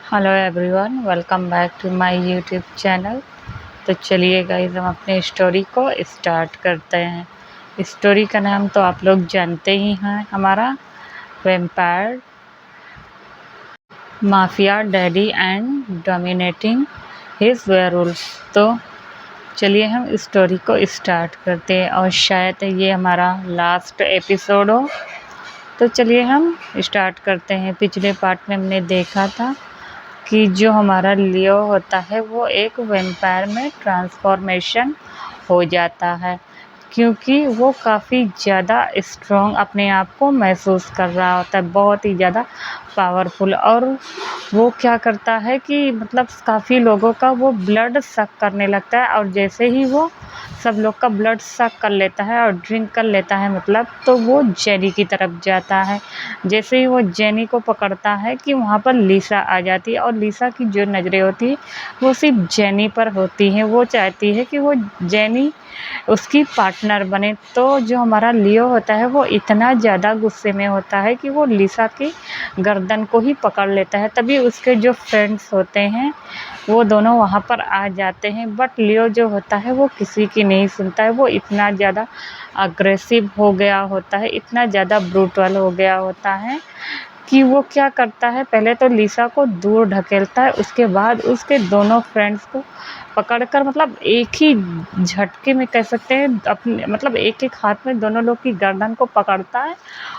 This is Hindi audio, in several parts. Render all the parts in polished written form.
Hello everyone, welcome back to my YouTube channel. तो चलिए गाइस, हम अपने स्टोरी को स्टार्ट करते हैं। स्टोरी का नाम तो आप लोग जानते ही हैं, हमारा vampire mafia daddy and dominating his werewolf. तो चलिए हम स्टोरी को स्टार्ट करते हैं और शायद ये हमारा लास्ट एपिसोड हो। तो चलिए हम स्टार्ट करते हैं। पिछले पार्ट में हमने देखा था कि जो हमारा लियो होता है वो एक वैम्पायर में ट्रांसफॉर्मेशन हो जाता है, क्योंकि वो काफ़ी ज़्यादा स्ट्रॉन्ग अपने आप को महसूस कर रहा होता है, बहुत ही ज़्यादा पावरफुल। और वो क्या करता है कि मतलब काफ़ी लोगों का वो ब्लड सक करने लगता है, और जैसे ही वो सब लोग का ब्लड सक कर लेता है और ड्रिंक कर लेता है मतलब, तो वो जेनी की तरफ जाता है। जैसे ही वो जेनी को पकड़ता है कि वहाँ पर लिसा आ जाती है, और लिसा की जो नज़रें होती है वो सिर्फ जेनी पर होती हैं। वो चाहती है कि वो जेनी उसकी पार्टनर बने। तो जो हमारा लियो होता है वो इतना ज़्यादा गुस्से में होता है कि वो लिसा की गर्दन को ही पकड़ लेता है। तभी उसके जो फ्रेंड्स होते हैं वो दोनों वहाँ पर आ जाते हैं, बट लियो जो होता है वो किसी की नहीं सुनता है। वो इतना ज़्यादा अग्रेसिव हो गया होता है, इतना ज़्यादा ब्रूटल हो गया होता है कि वो क्या करता है, पहले तो लिसा को दूर ढकेलता है, उसके बाद उसके दोनों फ्रेंड्स को पकड़कर मतलब एक ही झटके में कह सकते हैं, अपने मतलब एक एक हाथ में दोनों लोग की गर्दन को पकड़ता है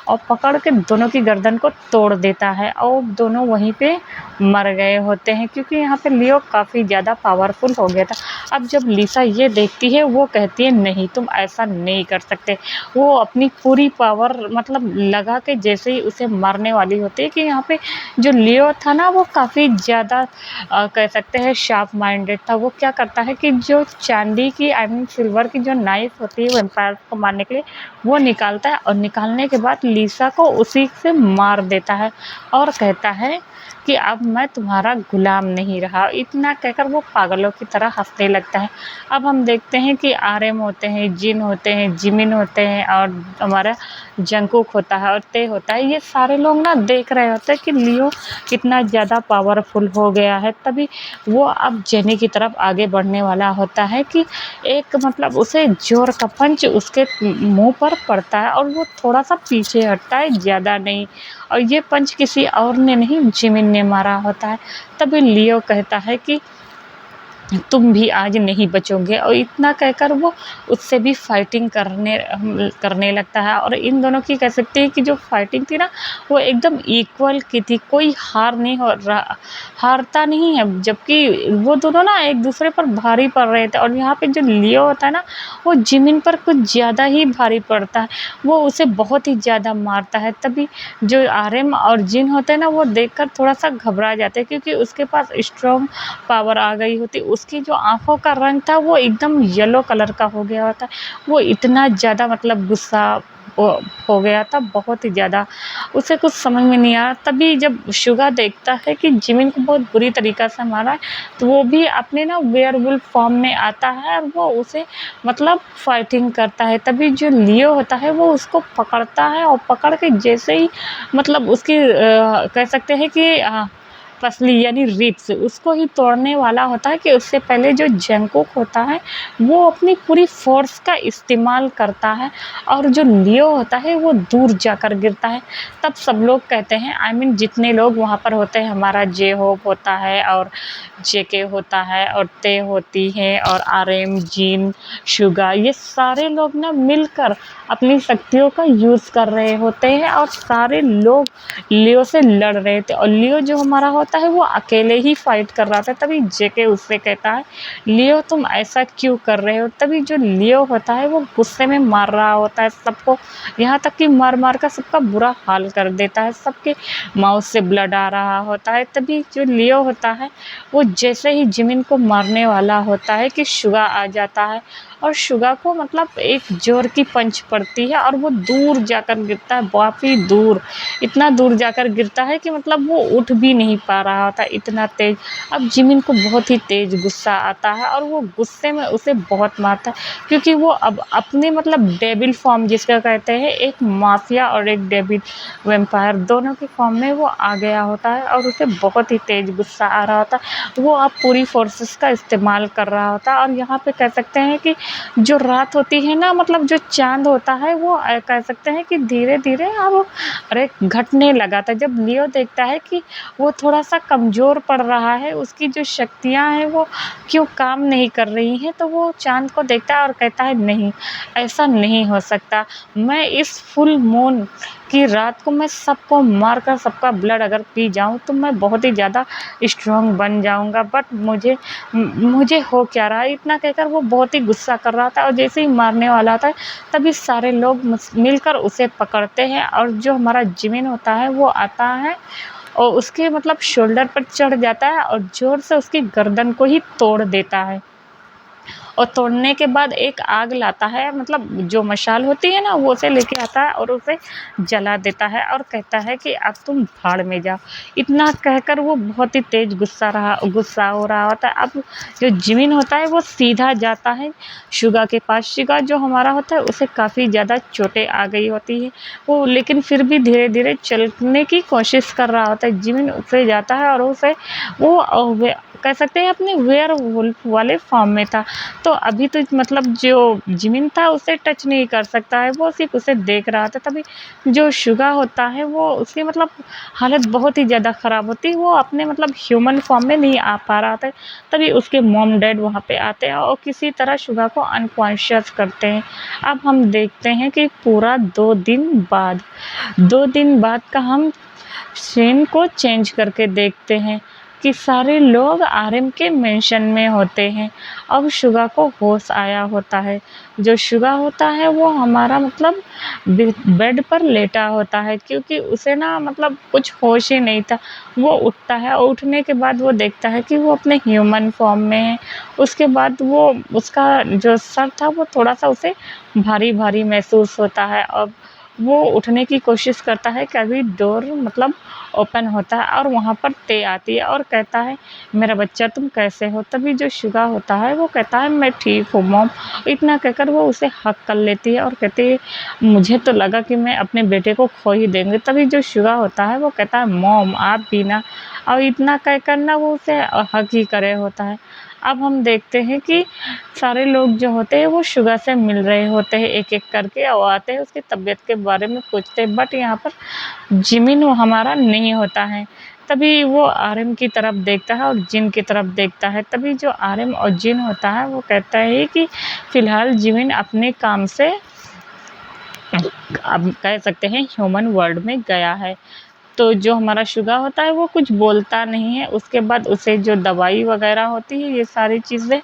और पकड़ के दोनों की गर्दन को तोड़ देता है, और दोनों वहीं पे मर गए होते हैं, क्योंकि यहाँ पे लियो काफ़ी ज़्यादा पावरफुल हो गया था। अब जब लिसा ये देखती है वो कहती है नहीं, तुम ऐसा नहीं कर सकते। वो अपनी पूरी पावर मतलब लगा के जैसे ही उसे मारने वाली होती है कि यहाँ पे जो लियो था ना वो काफ़ी ज़्यादा कह सकते हैं शार्प माइंडेड था। वो क्या करता है कि जो चांदी की सिल्वर की जो नाइफ होती है वैम्पायर को मारने के लिए, वो निकालता है, और निकालने के बाद लिसा को उसी से मार देता है और कहता है कि अब मैं तुम्हारा गुलाम नहीं रहा। इतना कहकर वो पागलों की तरह हंसने लगता है। अब हम देखते हैं कि आरएम होते हैं, जिन होते हैं, जिमिन होते हैं, और हमारा जंगकुक होता है और ते होता है। ये सारे लोग ना देख रहे होते हैं कि लियो कितना ज़्यादा पावरफुल हो गया है। तभी वो अब जेनी की तरफ आगे बढ़ने वाला होता है कि एक मतलब उसे जोर का पंच उसके मुंह पर पड़ता है, और वो थोड़ा सा पीछे हटता है, ज़्यादा नहीं। और ये पंच किसी और ने नहीं, जिमिन ने मारा होता है। तभी लियो कहता है कि तुम भी आज नहीं बचोगे, और इतना कहकर वो उससे भी फाइटिंग करने लगता है। और इन दोनों की कह सकते हैं कि जो फाइटिंग थी ना वो एकदम इक्वल की थी, कोई हारता नहीं है, जबकि वो दोनों ना एक दूसरे पर भारी पड़ रहे थे। और यहाँ पे जो लियो होता है ना वो जिमिन पर कुछ ज़्यादा ही भारी पड़ता है, वो उसे बहुत ही ज़्यादा मारता है। तभी जो आरएम और जिन होते हैं ना वो देखकर थोड़ा सा घबरा जाते हैं, क्योंकि उसके पास स्ट्रॉन्ग पावर आ गई होती। उसकी जो आँखों का रंग था वो एकदम येलो कलर का हो गया होता है। वो इतना ज़्यादा मतलब गुस्सा हो गया था, बहुत ही ज़्यादा। उसे कुछ समझ में नहीं आया। तभी जब शुगा देखता है कि जिमिन को बहुत बुरी तरीक़ा से मारा है, तो वो भी अपने ना वेयरवुल्फ फॉर्म में आता है और वो उसे मतलब फाइटिंग करता है। तभी जो लियो होता है वो उसको पकड़ता है, और पकड़ के जैसे ही मतलब उसकी कह सकते हैं कि पसली यानी रिब्स उसको ही तोड़ने वाला होता है, कि उससे पहले जो जंगकुक होता है वो अपनी पूरी फोर्स का इस्तेमाल करता है, और जो लियो होता है वो दूर जाकर गिरता है। तब सब लोग कहते हैं जितने लोग वहाँ पर होते हैं, हमारा जे होप होता है और जेके होता है और ते होती है और आरएम, जिन, शुगा, ये सारे लोग ना मिलकर अपनी शक्तियों का यूज़ कर रहे होते हैं, और सारे लोग लियो से लड़ रहे थे। और लियो जो हमारा होता है वो अकेले ही फाइट कर रहा था। तभी जेके उससे कहता है लियो तुम ऐसा क्यों कर रहे हो। तभी जो लियो होता है वो गुस्से में मार रहा होता है सबको, यहाँ तक कि मार मार कर सबका बुरा हाल कर देता है, सबके माउथ से ब्लड आ रहा होता है। तभी जो लियो होता है वो जैसे ही जिमिन को मारने वाला होता है कि शुगा आ जाता है, और शुगा को मतलब एक जोर की पंच पड़ती है और वो दूर जाकर गिरता है, काफ़ी दूर, इतना दूर जाकर गिरता है कि मतलब वो उठ भी नहीं पा आ रहा होता है इतना तेज़। अब जिमिन को बहुत ही तेज़ गुस्सा आता है और वो गुस्से में उसे बहुत मारता है, क्योंकि वो अब अपने मतलब डेविल फॉर्म जिसका कहते हैं, एक माफिया और एक डेविल वैम्पायर दोनों के फॉर्म में वो आ गया होता है और उसे बहुत ही तेज़ गुस्सा आ रहा होता है। वो अब पूरी फोर्सेस का इस्तेमाल कर रहा होता है और यहाँ पे कह सकते हैं कि जो रात होती है ना, मतलब जो चाँद होता है वो कह सकते हैं कि धीरे-धीरे अब अरे घटने लगा था। जब लियो देखता है कि वो थोड़ा-सा कमज़ोर पड़ रहा है, उसकी जो शक्तियाँ हैं वो क्यों काम नहीं कर रही हैं, तो वो चाँद को देखता है और कहता है नहीं, ऐसा नहीं हो सकता। मैं इस फुल मून की रात को मैं सबको मार कर सबका ब्लड अगर पी जाऊँ तो मैं बहुत ही ज़्यादा स्ट्रॉन्ग बन जाऊँगा, बट मुझे हो क्या रहा है? इतना कहकर वो बहुत ही गुस्सा कर रहा था और जैसे ही मारने वाला था तभी सारे लोग मिलकर उसे पकड़ते हैं और जो हमारा जिमिन होता है वो आता है और उसके मतलब शोल्डर पर चढ़ जाता है और ज़ोर से उसकी गर्दन को ही तोड़ देता है। और तोड़ने के बाद एक आग लाता है, मतलब जो मशाल होती है ना वो उसे लेके आता है और उसे जला देता है और कहता है कि अब तुम भाड़ में जाओ। इतना कहकर वो बहुत ही तेज़ गुस्सा हो रहा होता है। अब जो जिमिन होता है वो सीधा जाता है शुगा के पास। शुगा जो हमारा होता है उसे काफ़ी ज़्यादा चोटें आ गई होती है, वो लेकिन फिर भी धीरे-धीरे चलने की कोशिश कर रहा होता है। जिमिन उससे जाता है और उसे वो कह सकते हैं अपने वेयरवुल्फ वाले फॉर्म में था। तो अभी तो मतलब जो जिमिन था उसे टच नहीं कर सकता है, वो सिर्फ़ उसे देख रहा था। तभी जो शुगा होता है वो उसकी मतलब हालत बहुत ही ज़्यादा ख़राब होती है, वो अपने मतलब ह्यूमन फॉर्म में नहीं आ पा रहा था। तभी उसके मॉम डैड वहाँ पे आते हैं और किसी तरह शुगा को अनकॉन्शियस करते हैं। अब हम देखते हैं कि पूरा 2 दिन बाद का हम सीन को चेंज करके देखते हैं कि सारे लोग आरएम के मेंशन में होते हैं। अब शुगा को होश आया होता है। जो शुगा होता है वो हमारा मतलब बेड पर लेटा होता है, क्योंकि उसे ना मतलब कुछ होश ही नहीं था। वो उठता है और उठने के बाद वो देखता है कि वो अपने ह्यूमन फॉर्म में है। उसके बाद वो उसका जो सर था वो थोड़ा-सा उसे भारी-भारी महसूस होता है। अब वो उठने की कोशिश करता है, कभी डोर मतलब ओपन होता है और वहाँ पर ते आती है और कहता है मेरा बच्चा तुम कैसे हो? तभी जो शुगा होता है वो कहता है मैं ठीक हूँ मॉम। इतना कहकर वो उसे हग कर लेती है और कहती है मुझे तो लगा कि मैं अपने बेटे को खो ही देंगे। तभी जो शुगा होता है वो कहता है मॉम आप भी ना, और इतना कहकर ना वो उसे हग ही करे होता है। अब हम देखते हैं कि सारे लोग जो होते हैं वो शुगा से मिल रहे होते हैं एक-एक करके और आते हैं उसकी तबीयत के बारे में पूछते हैं, बट यहाँ पर जिमिन वो हमारा नहीं होता है। तभी वो आरएम की तरफ देखता है और जिन की तरफ देखता है। तभी जो आरएम और जिन होता है वो कहता है कि फ़िलहाल जिमिन अपने काम से अब कह सकते हैं ह्यूमन वर्ल्ड में गया है। तो जो हमारा शुगा होता है वो कुछ बोलता नहीं है। उसके बाद उसे जो दवाई वग़ैरह होती है ये सारी चीज़ें,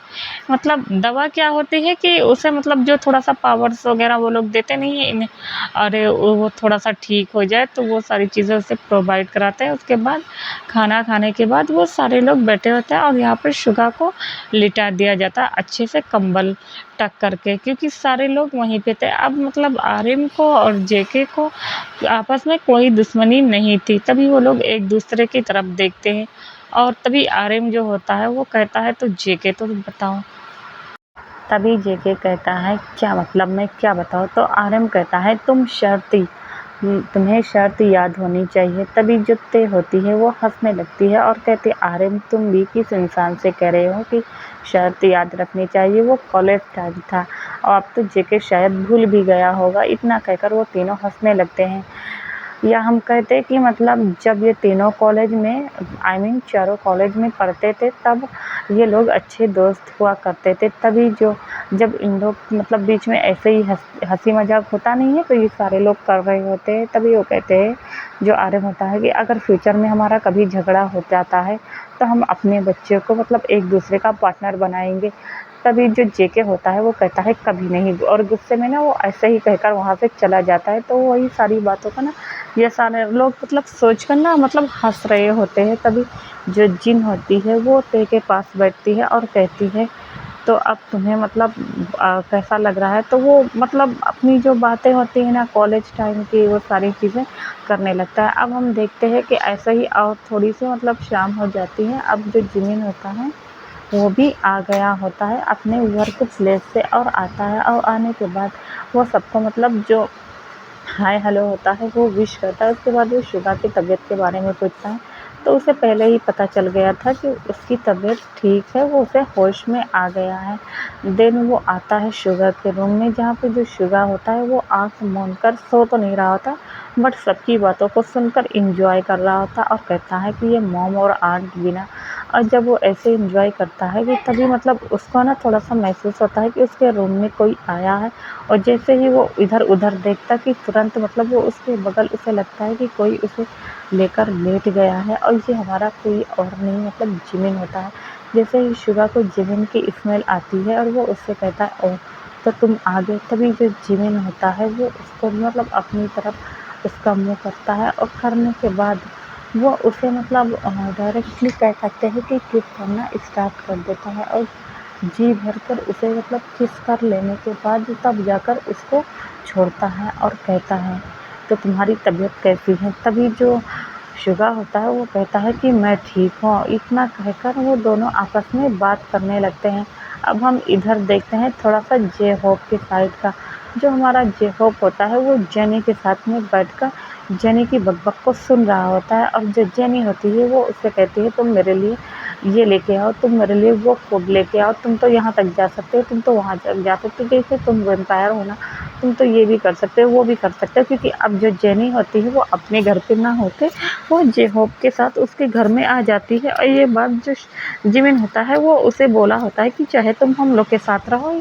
मतलब दवा क्या होती है कि उसे मतलब जो थोड़ा-सा पावर्स वग़ैरह वो लोग देते नहीं हैं इन्हें, अरे वो थोड़ा-सा ठीक हो जाए तो वो सारी चीज़ें उसे प्रोवाइड कराते हैं। उसके बाद खाना खाने के बाद वो सारे लोग बैठे होते हैं और यहाँ पर शुगा को लिटा दिया जाता है अच्छे से कंबल टक करके, क्योंकि सारे लोग वहीं पे थे। अब मतलब आरएम को और जेके को आपस में कोई दुश्मनी नहीं थी। तभी वो लोग एक दूसरे की तरफ देखते हैं और तभी आरएम जो होता है वो कहता है तो जेके तो बताओ। तभी जेके कहता है क्या मतलब मैं क्या बताऊँ? तो आरएम कहता है तुम्हें शर्त याद होनी चाहिए। तभी जो ते होती है वो हंसने लगती है और कहती है आरएम तुम भी किस इंसान से कह रहे हो कि शर्त याद रखनी चाहिए? वो कॉलेज टाइम था और अब तो जेके शायद भूल भी गया होगा। इतना कहकर वो तीनों हंसने लगते हैं। या हम कहते कि मतलब जब ये तीनों कॉलेज में चारों कॉलेज में पढ़ते थे तब ये लोग अच्छे दोस्त हुआ करते थे। तभी जो जब इन लोग मतलब बीच में ऐसे ही हँसी मज़ाक होता नहीं है तो ये सारे लोग कर रहे होते हैं। तभी वो कहते हैं जो आरएम होता है कि अगर फ्यूचर में हमारा कभी झगड़ा हो जाता है तो हम अपने बच्चे को मतलब एक दूसरे का पार्टनर बनाएँगे। तभी जो जेके होता है वो कहता है कभी नहीं, और गुस्से में ना वो ऐसे ही कहकर वहाँ से चला जाता है। तो वही सारी बातों का ना ये सारे लोग मतलब सोच कर ना मतलब हँस रहे होते हैं। तभी जो जिन होती है वो ते के पास बैठती है और कहती है तो अब तुम्हें मतलब कैसा लग रहा है? तो वो मतलब अपनी जो बातें होती हैं ना कॉलेज टाइम की वो सारी चीज़ें करने लगता है। अब हम देखते हैं कि ऐसे ही और थोड़ी-सी मतलब शाम हो जाती है। अब जो जिमिन होता है वो भी आ गया होता है अपने वर्क प्लेस से और आता है, और आने के बाद वो सबको मतलब जो हाय हेलो होता है वो विश करता है। उसके बाद वो शुगा की तबीयत के बारे में पूछता है, तो उसे पहले ही पता चल गया था कि उसकी तबीयत ठीक है, वो उसे होश में आ गया है। देन वो आता है शुगा के रूम में, जहाँ पे जो शुगा होता है वो आँख मूंद कर सो तो नहीं रहा होता, बट सबकी बातों को सुनकर एंजॉय कर रहा होता और कहता है कि ये मॉम और आंट बिना। और जब वो ऐसे एंजॉय करता है कि तभी मतलब उसको ना थोड़ा-सा महसूस होता है कि उसके रूम में कोई आया है, और जैसे ही वो इधर-उधर देखता कि तुरंत मतलब वो उसके बगल उसे लगता है कि कोई उसे लेकर लेट गया है, और ये हमारा कोई और नहीं मतलब जिमिन होता है। जैसे ही शुगा को जिमिन की स्मेल आती है और वो उससे कहता है ओह! तो तुम आ गए। तभी जो जिमिन होता है वो उसको मतलब अपनी तरफ उसका मुँह करता है, और करने के बाद वो उसे मतलब डायरेक्टली कह सकते हैं कि किस करना स्टार्ट कर देता है, और जी भरकर उसे मतलब किस कर लेने के बाद तब जाकर उसको छोड़ता है और कहता है तो तुम्हारी तबीयत कैसी है? तभी जो शुगा होता है वो कहता है कि मैं ठीक हूँ। इतना कहकर वो दोनों आपस में बात करने लगते हैं। अब हम इधर देखते हैं थोड़ा-सा जे होप के साइड का। जो हमारा जे होप होता है वो जेनी के साथ में बैठकर जेनी की बक-बक को सुन रहा होता है। अब जो जेनी होती है वो उससे कहती है तुम मेरे लिए ये लेके आओ, तुम मेरे लिए वो फूड लेके आओ, तुम तो यहाँ तक जा सकते हो, तुम तो वहाँ तक जा सकते हो, जैसे तुम वैम्पायर हो ना, तुम तो ये भी कर सकते हो, वो भी कर सकते हो। क्योंकि अब जो जेनी होती है वो अपने घर पे ना होके वो जे होप के साथ उसके घर में आ जाती है, और ये बात जो जिमिन होता है वो उसे बोला होता है कि चाहे तुम हम लोग के साथ रहो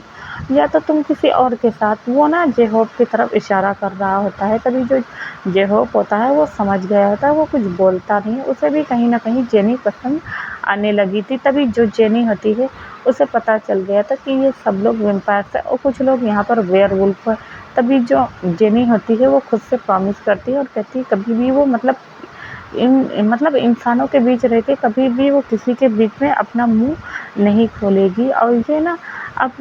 या तो तुम किसी और के साथ। वो ना जे होप की तरफ इशारा कर रहा होता है। तभी जो जे होप होता है वो समझ गया होता है, वो कुछ बोलता नहीं है। उसे भी कहीं न कहीं जेनी पसंद आने लगी थी। तभी जो जेनी होती है उसे पता चल गया था कि ये सब लोग वैम्पायर्स हैं और कुछ लोग यहाँ पर वेयरवुल्फ हैं। तभी जो जेनी होती है वो खुद से प्रॉमिस करती है और कहती है कभी भी वो मतलब इंसानों के बीच रह के कभी भी वो किसी के बीच में अपना मुँह नहीं खोलेगी। और ये ना अब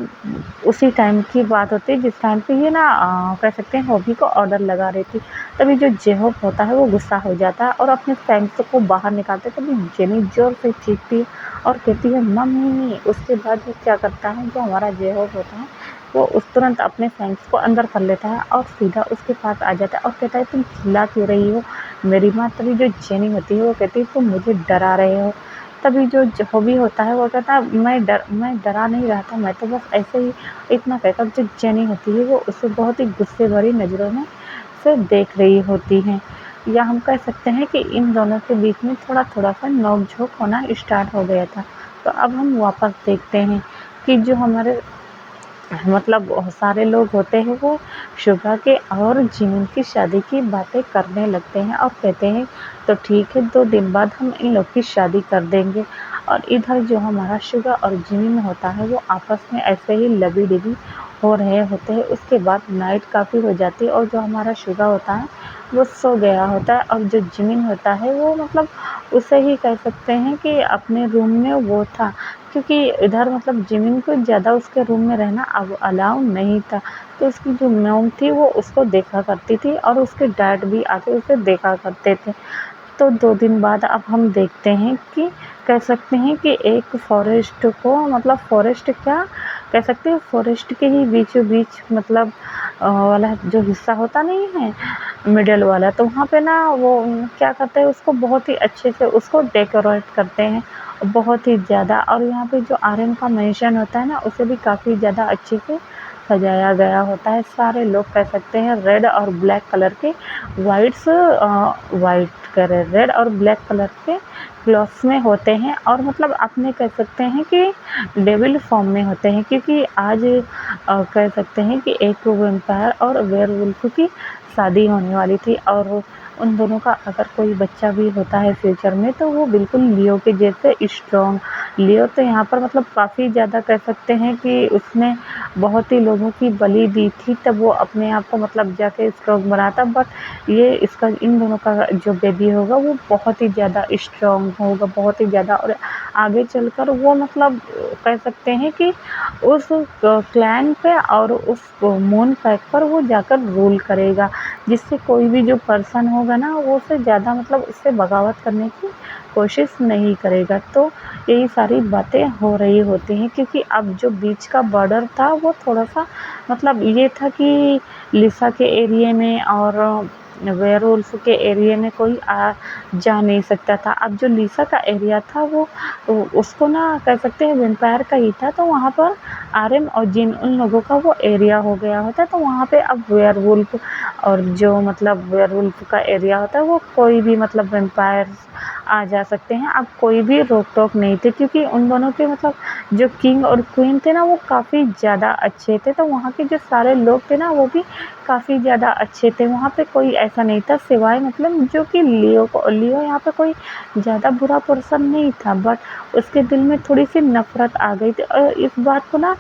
उसी टाइम की बात होती है जिस टाइम पे ये ना कह सकते हैं हॉबी को ऑर्डर लगा रही थी। तभी जो जेहोप होता है वो गुस्सा हो जाता है और अपने फैंस को बाहर निकालता है। तभी जेनी ज़ोर से चीखती है और कहती है मम्मी। उसके बाद वो क्या करता है, जो हमारा जेहोप होता है वो उस तुरंत अपने फैंस को अंदर कर लेता है और सीधा उसके पास आ जाता है और कहता है तुम चिल्ला क्यों रही हो मेरी माँ। तभी जो जेनी होती है वो कहती है तुम मुझे डरा रहे हो। तभी जो हॉबी होता है वो कहता है मैं डरा नहीं रहा था, मैं तो बस ऐसे ही। इतना कहकर जो जेनी होती है वो उसे बहुत ही गुस्से भरी नज़रों में से देख रही होती हैं। या हम कह सकते हैं कि इन दोनों के बीच में थोड़ा-थोड़ा सा नोक-झोंक होना स्टार्ट हो गया था। तो अब हम वापस देखते हैं कि जो हमारे मतलब बहुत सारे लोग होते हैं वो शुगा के और जिमिन की शादी की बातें करने लगते हैं और कहते हैं तो ठीक है 2 दिन बाद हम इन लोग की शादी कर देंगे। और इधर जो हमारा शुगा और जिमिन होता है वो आपस में ऐसे ही लवी-डवी हो रहे होते हैं। उसके बाद नाइट काफ़ी हो जाती है और जो हमारा शुगा होता है वो सो गया होता है, और जो जिमिन होता है वो मतलब उसे ही कह सकते हैं कि अपने रूम में वो था। क्योंकि इधर मतलब जिमिन को ज़्यादा उसके रूम में रहना अब अलाउ नहीं था। तो उसकी जो मॉम थी वो उसको देखा करती थी और उसके डैड भी आके उसे देखा करते थे। तो 2 दिन बाद अब हम देखते हैं कि कह सकते हैं कि एक फ़ॉरेस्ट को मतलब फ़ॉरेस्ट क्या कह सकते हैं, फ़ॉरेस्ट के ही बीचों-बीच मतलब वाला जो हिस्सा होता नहीं है, मिडल वाला, तो वहाँ पे ना वो क्या करते हैं उसको बहुत ही अच्छे से उसको डेकोरेट करते हैं, बहुत ही ज़्यादा। और यहाँ पे जो आर्यन का मेंशन होता है ना उसे भी काफ़ी ज़्यादा अच्छे से सजाया गया होता है। सारे लोग कह सकते हैं रेड और ब्लैक कलर के वाइट कलर रेड और ब्लैक कलर के क्लॉथ्स में होते हैं, और मतलब अपने कह सकते हैं कि डेविल फॉर्म में होते हैं। क्योंकि आज कह सकते हैं कि एक वैम्पायर और वेयरवुल्फ की शादी होने वाली थी, और उन दोनों का अगर कोई बच्चा भी होता है फ्यूचर में तो वो बिल्कुल लियो के जैसे स्ट्रॉन्ग। लियो तो यहाँ पर मतलब काफ़ी ज़्यादा कह सकते हैं कि उसने बहुत ही लोगों की बलि दी थी, तब वो अपने आप को मतलब जाके स्ट्रॉन्ग बनाता। बट ये इसका इन दोनों का जो बेबी होगा वो बहुत ही ज़्यादा स्ट्रॉन्ग होगा, बहुत ही ज़्यादा। और आगे चलकर वो मतलब कह सकते हैं कि उस क्लैन पे और उस मून पैक पर वो जाकर रूल करेगा, जिससे कोई भी जो पर्सन होगा ना वो उससे ज़्यादा मतलब उससे बगावत करने की कोशिश नहीं करेगा। तो यही सारी बातें हो रही होती हैं, क्योंकि अब जो बीच का बॉर्डर था वो थोड़ा-सा मतलब ये था कि लिसा के एरिया में और वेयरवुल्फ के एरिया में कोई आ जा नहीं सकता था। अब जो लिसा का एरिया था वो उसको ना कह सकते हैं वैम्पायर का ही था, तो वहाँ पर आरएम और जिन उन लोगों का वो एरिया हो गया होता, तो वहाँ पे अब वेयरवुल्फ और जो मतलब वेयरवुल्फ का एरिया होता है वो कोई भी मतलब वैम्पायर्स आ जा सकते हैं। अब कोई भी रोक-टोक नहीं थी, क्योंकि उन दोनों के मतलब जो किंग और क्वीन थे ना वो काफ़ी ज़्यादा अच्छे थे, तो वहाँ के जो सारे लोग थे ना वो भी काफ़ी ज़्यादा अच्छे थे। वहाँ पे कोई ऐसा नहीं था सिवाय मतलब जो कि लियो यहाँ पे कोई ज़्यादा बुरा पर्सन नहीं था, बट उसके दिल में थोड़ी-सी नफ़रत आ गई थी, और इस बात को ना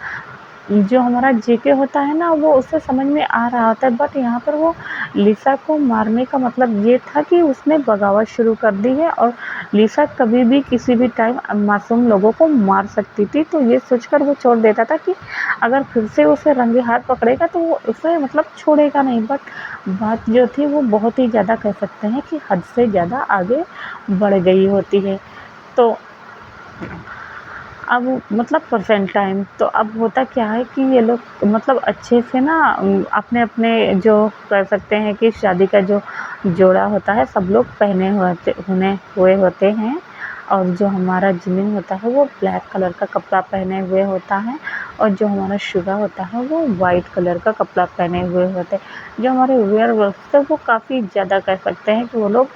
जो हमारा जेके होता है ना वो उसे समझ में आ रहा होता है, बट यहाँ पर वो लिसा को मारने का मतलब ये था कि उसने बगावत शुरू कर दी है, और लिसा कभी भी किसी भी टाइम मासूम लोगों को मार सकती थी। तो ये सोचकर वो छोड़ देता था कि अगर फिर से उसे रंगे हाथ पकड़ेगा तो वो उसे मतलब छोड़ेगा नहीं, बट बात जो थी वो बहुत ही ज़्यादा कह सकते हैं कि हद से ज़्यादा आगे बढ़ गई होती है। तो अब मतलब प्रेज़ेंट टाइम तो अब होता क्या है कि ये लोग मतलब अच्छे से ना अपने-अपने जो कह सकते हैं कि शादी का जो जोड़ा होता है सब लोग पहने हुए होते हैं, और जो हमारा जिमिन होता है वो ब्लैक कलर का कपड़ा पहने हुए होता है, और जो हमारा शुगा होता है वो वाइट कलर का कपड़ा पहने हुए होते हैं। जो हमारे वेयरवुल्फ थे वो काफ़ी ज़्यादा कह सकते हैं कि वो लोग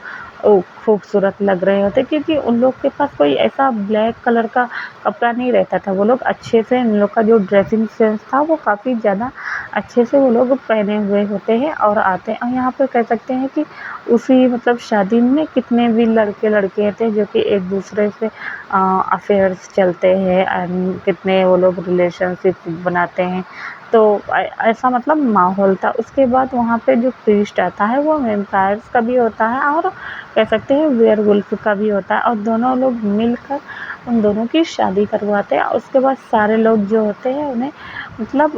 खूबसूरत लग रहे होते, क्योंकि उन लोग के पास कोई ऐसा ब्लैक कलर का कपड़ा नहीं रहता था। वो लोग अच्छे से उन लोग का जो ड्रेसिंग सेंस था वो काफ़ी ज़्यादा अच्छे से वो लोग पहने हुए होते हैं और आते हैं, और यहाँ पे कह सकते हैं कि उसी मतलब शादी में कितने भी लड़के-लड़कियाँ थे जो कि एक-दूसरे से अफेयर्स चलते हैं, एंड कितने वो लोग रिलेशनशिप बनाते हैं। तो ऐसा मतलब माहौल था। उसके बाद वहाँ पे जो प्रीस्ट आता है वो वैम्पायर्स का भी होता है और कह सकते हैं वेयरवुल्फ का भी होता है, और दोनों लोग मिलकर उन दोनों की शादी करवाते हैं। उसके बाद सारे लोग जो होते हैं उन्हें मतलब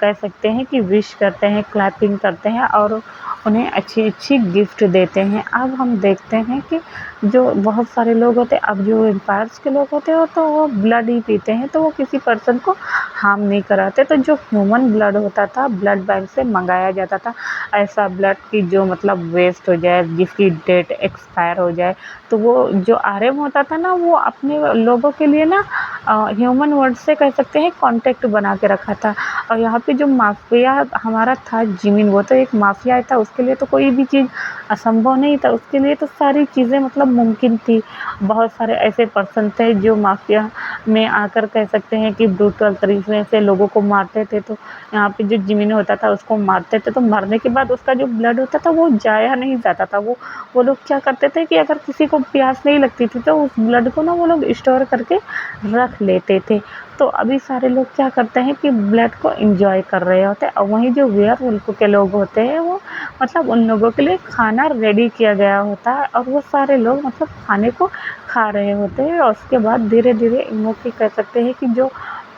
कह सकते हैं कि विश करते हैं, क्लैपिंग करते हैं और उन्हें अच्छी-अच्छी गिफ्ट देते हैं। अब हम देखते हैं कि जो बहुत सारे लोग होते हैं, अब जो वैम्पायर्स के लोग होते हैं तो वो ब्लड ही पीते हैं, तो वो किसी पर्सन को हार्म नहीं कराते। तो जो ह्यूमन ब्लड होता था, ब्लड बैंक से मंगाया जाता था, ऐसा ब्लड कि जो मतलब वेस्ट हो जाए, जिसकी डेट एक्सपायर हो जाए। तो वो जो आरएम होता था ना वो अपने लोगों के लिए ना ह्यूमन वर्ड से कह सकते हैं कॉन्टैक्ट बना के रखा था। और यहाँ पे जो माफिया हमारा था जिमिन, वो तो एक माफिया था, उसके लिए तो कोई भी चीज़ असंभव नहीं था, उसके लिए तो सारी चीज़ें मतलब मुमकिन थी। बहुत सारे ऐसे पर्सन थे जो माफिया में आकर कह सकते हैं कि ब्रूटल तरीके से लोगों को मारते थे। तो यहाँ पे जो जिमिन होता था उसको मारते थे, तो मरने के बाद उसका जो ब्लड होता था वो जाया नहीं जाता था। वो लोग क्या करते थे कि अगर किसी को प्यास नहीं लगती थी तो उस ब्लड को ना वो लोग स्टोर करके रख लेते थे। तो अभी सारे लोग क्या करते हैं कि ब्लड को एंजॉय कर रहे होते हैं, और वहीं जो वेयरवुल्फ के लोग होते हैं वो मतलब उन लोगों के लिए खाना रेडी किया गया होता है, और वो सारे लोग मतलब खाने को खा रहे होते हैं। और उसके बाद धीरे-धीरे इन लोग की कह सकते हैं कि जो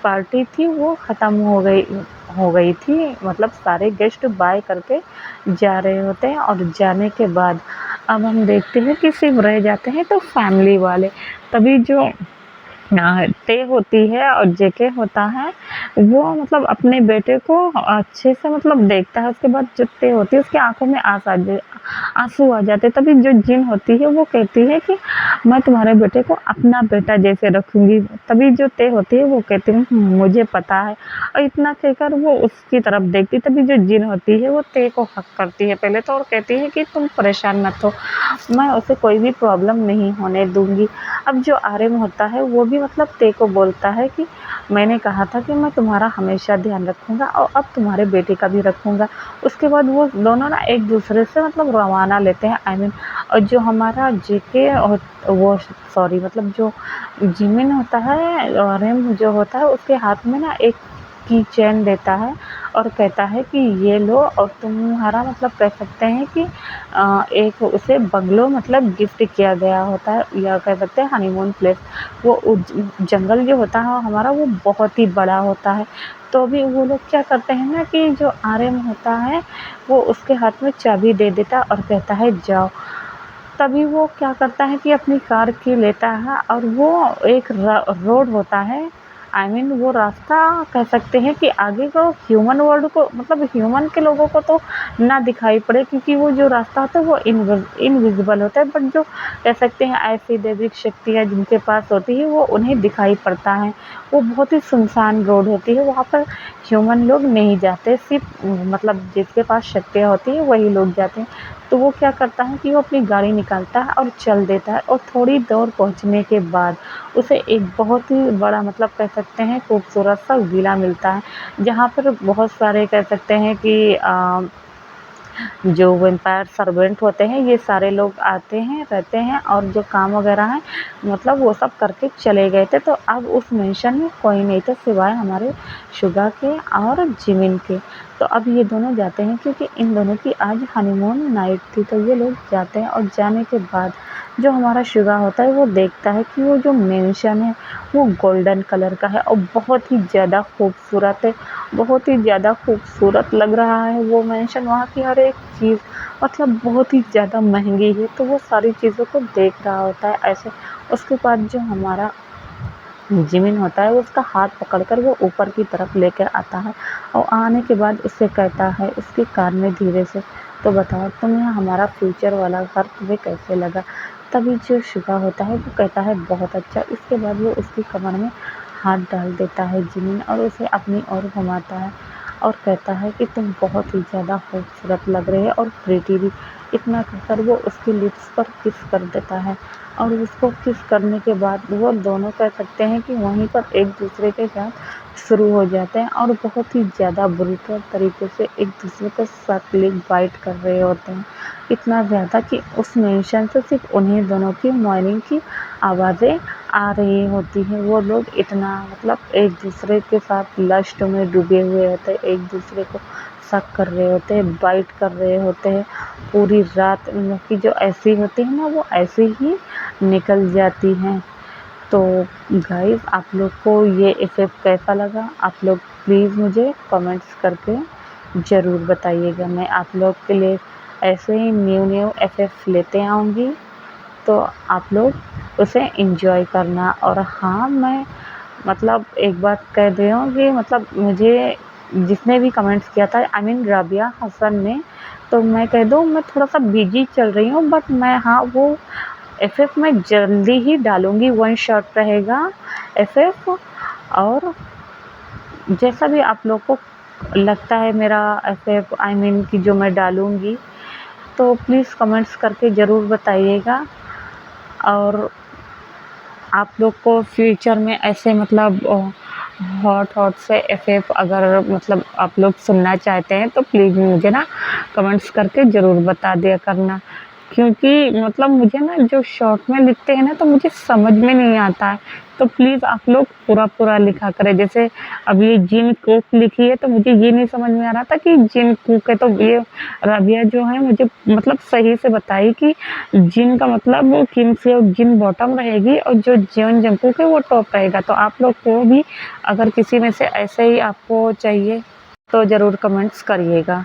पार्टी थी वो ख़त्म हो गई थी, मतलब सारे गेस्ट बाय करके जा रहे होते हैं, और जाने के बाद अब हम देखते हैं कि सिर्फ रह जाते हैं तो फैमिली वाले। तभी जो ते होती है और जेके होता है वो मतलब अपने बेटे को अच्छे से मतलब देखता है। उसके बाद जो ते होती है उसकी आंखों में आंसू आ जाते हैं। तभी जो जिन होती है वो कहती है कि मैं तुम्हारे बेटे को अपना बेटा जैसे रखूंगी। तभी जो ते होती है वो कहती है मुझे पता है, और इतना कहकर वो उसकी तरफ देखती। तभी जो जिन होती है वो ते को हक करती है पहले तो, और कहती है कि तुम परेशान मत हो, मैं उसे कोई भी प्रॉब्लम नहीं होने दूंगी। अब जो आर्यन होता है वो भी मतलब ते को बोलता है कि मैंने कहा था कि मैं तुम्हारा हमेशा ध्यान रखूँगा और अब तुम्हारे बेटे का भी रखूँगा। उसके बाद वो दोनों ना एक दूसरे से मतलब रवाना लेते हैं, आई मीन। और जो हमारा जेके और वो सॉरी मतलब जो जिमिन होता है, रेम जो होता है उसके हाथ में ना एक की चेन देता है, और कहता है कि ये लो, और तुम्हारा मतलब कह सकते हैं कि एक उसे बंगलो मतलब गिफ्ट किया गया होता है, या कह सकते हैं हनीमून प्लेस। वो जंगल जो होता है हमारा वो बहुत ही बड़ा होता है। तो भी वो लोग क्या करते हैं ना कि जो आर्यन होता है वो उसके हाथ में चाबी दे देता है और कहता है जाओ। तभी वो क्या करता है कि अपनी कार की लेता है, और वो एक रोड होता है, आई मीन वो रास्ता कह सकते हैं कि आगे को ह्यूमन वर्ल्ड को मतलब ह्यूमन के लोगों को तो ना दिखाई पड़े, क्योंकि वो जो रास्ता होता है वो इनविजिबल होता है, बट जो कह सकते हैं ऐसी दैविक शक्तियाँ जिनके पास होती है वो उन्हें दिखाई पड़ता है। वो बहुत ही सुनसान रोड होती है, वहाँ पर ह्यूमन लोग नहीं जाते, सिर्फ मतलब जिसके पास शक्तियाँ होती हैं वही लोग जाते हैं। तो वो क्या करता है कि वो अपनी गाड़ी निकालता है और चल देता है, और थोड़ी दूर पहुँचने के बाद उसे एक बहुत ही बड़ा मतलब कह सकते हैं खूबसूरत सा विला मिलता है, जहाँ पर बहुत सारे कह सकते हैं कि जो वैम्पायर सर्वेंट होते हैं ये सारे लोग आते हैं, रहते हैं, और जो काम वगैरह है मतलब वो सब करके चले गए थे। तो अब उस मेंशन में कोई नहीं था सिवाय हमारे शुगा के और जिमिन के। तो अब ये दोनों जाते हैं क्योंकि इन दोनों की आज हनीमून नाइट थी, तो ये लोग जाते हैं, और जाने के बाद जो हमारा शुगा होता है वो देखता है कि वो जो मेंशन है वो गोल्डन कलर का है और बहुत ही ज़्यादा खूबसूरत है, बहुत ही ज़्यादा खूबसूरत लग रहा है वो मेंशन। वहाँ की हर एक चीज़ मतलब बहुत ही ज़्यादा महंगी है, तो वो सारी चीज़ों को देख रहा होता है ऐसे। उसके बाद जो हमारा जिमिन होता है उसका हाथ पकड़कर वो ऊपर की तरफ लेकर आता है, और आने के बाद उससे कहता है उसके कान में धीरे से, तो बताओ तुम्हें हमारा फ्यूचर वाला घर तुम्हें कैसे लगा। तभी जो शुगा होता है वो कहता है बहुत अच्छा। इसके बाद वो उसकी कमर में हाथ डाल देता है जिमिन, और उसे अपनी ओर घुमाता है और कहता है कि तुम बहुत ही ज़्यादा खूबसूरत लग रही है और प्रीटी भी। इतना कहकर वो उसकी लिप्स पर किस कर देता है, और उसको किस करने के बाद वो दोनों कह सकते हैं कि वहीं पर एक दूसरे के साथ शुरू हो जाते हैं, और बहुत ही ज़्यादा ब्रूटल तरीके से एक दूसरे को सक्लिंग बाइट कर रहे होते हैं। इतना ज़्यादा कि उस मेंशन से सिर्फ उन्हीं दोनों की मॉर्निंग की आवाज़ें आ रही होती हैं। वो लोग इतना मतलब एक दूसरे के साथ लस्ट में डूबे हुए होते हैं, एक दूसरे को शक कर रहे होते हैं, बाइट कर रहे होते हैं। पूरी रात उन लोग की जो ऐसी होती है ना वो ऐसे ही निकल जाती हैं। तो गाइस आप लोग को ये इफ़ेक्ट कैसा लगा, आप लोग प्लीज़ मुझे कमेंट्स करके ज़रूर बताइएगा। मैं आप लोग के लिए ऐसे ही न्यू इफ़ेक्ट्स लेते आऊँगी, तो आप लोग उसे एंजॉय करना। और हाँ, मैं मतलब एक बात कह दे रही हूँ कि मतलब मुझे जिसने भी कमेंट्स किया था आई मीन राबिया हसन ने, तो मैं कह दूँ मैं थोड़ा-सा बिज़ी चल रही हूँ, बट मैं हाँ वो एफ़एफ मैं जल्दी ही डालूँगी, वन शॉट रहेगा एफ़एफ। और जैसा भी आप लोग को लगता है मेरा एफ़एफ आई मीन कि जो मैं डालूँगी, तो प्लीज़ कमेंट्स करके ज़रूर बताइएगा। और आप लोग को फ्यूचर में ऐसे मतलब हॉट से एफ़एफ अगर मतलब आप लोग सुनना चाहते हैं तो प्लीज़ मुझे ना कमेंट्स करके ज़रूर बता दिया करना, क्योंकि मतलब मुझे ना जो शॉर्ट में लिखते हैं ना तो मुझे समझ में नहीं आता है। तो प्लीज़ आप लोग पूरा लिखा करें। जैसे अब ये जिन कुक लिखी है तो मुझे ये नहीं समझ में आ रहा था कि जिन कुक है, तो ये राबिया जो है मुझे मतलब सही से बताई कि जिन का मतलब किम से जिन बॉटम रहेगी और जो जियोन जंगकुक है वो टॉप रहेगा। तो आप लोग को भी अगर किसी में से ऐसे ही आपको चाहिए तो ज़रूर कमेंट्स करिएगा।